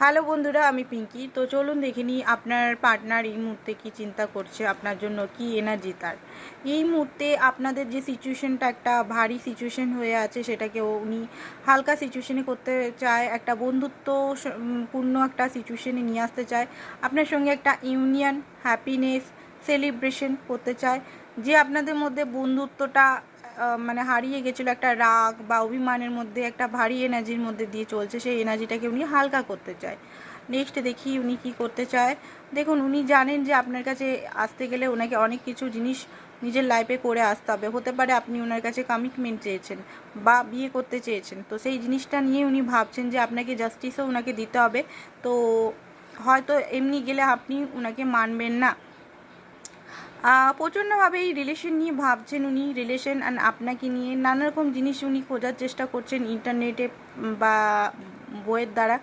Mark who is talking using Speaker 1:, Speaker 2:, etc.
Speaker 1: Hello বন্ধুরা, আমি পিঙ্কি। তো চলুন দেখে নিই আপনার পার্টনার এই মুহূর্তে কী চিন্তা করছে, আপনার জন্য কী এনার্জি তার। এই মুহূর্তে আপনাদের যে সিচুয়েশনটা একটা ভারী সিচুয়েশন হয়ে আছে, সেটাকে উনি হালকা সিচুয়েশনে করতে চায়, একটা বন্ধুত্ব পূর্ণ একটা সিচুয়েশনে নিয়ে আসতে চায়। আপনার সঙ্গে একটা ইউনিয়ন, হ্যাপিনেস, সেলিব্রেশন করতে চায়। যে আপনাদের মধ্যে বন্ধুত্বটা মানে হারিয়ে গেছিলো, একটা রাগ বা অভিমানের মধ্যে, একটা ভারী এনার্জির মধ্যে দিয়ে চলছে, সেই এনার্জিটাকে উনি হালকা করতে চায়। নেক্সট দেখি উনি কি করতে চায়। দেখুন, উনি জানেন যে আপনার কাছে আসতে গেলে ওনাকে অনেক কিছু জিনিস নিজের লাইফে করে আসতে হবে। হতে পারে আপনি ওনার কাছে কমিটমেন্ট চেয়েছেন বা বিয়ে করতে চেয়েছেন, তো সেই জিনিসটা নিয়ে উনি ভাবছেন যে আপনাকে জাস্টিসও ওনাকে দিতে হবে। তো হয়তো এমনি গেলে আপনি ওনাকে মানবেন না। প্রচণ্ডভাবে এই রিলেশন নিয়ে ভাবছেন উনি, রিলেশন অ্যান্ড আপনাকে নিয়ে নানা রকম জিনিস উনি খোঁজার চেষ্টা করছেন ইন্টারনেটে বা বইয়ের দ্বারা।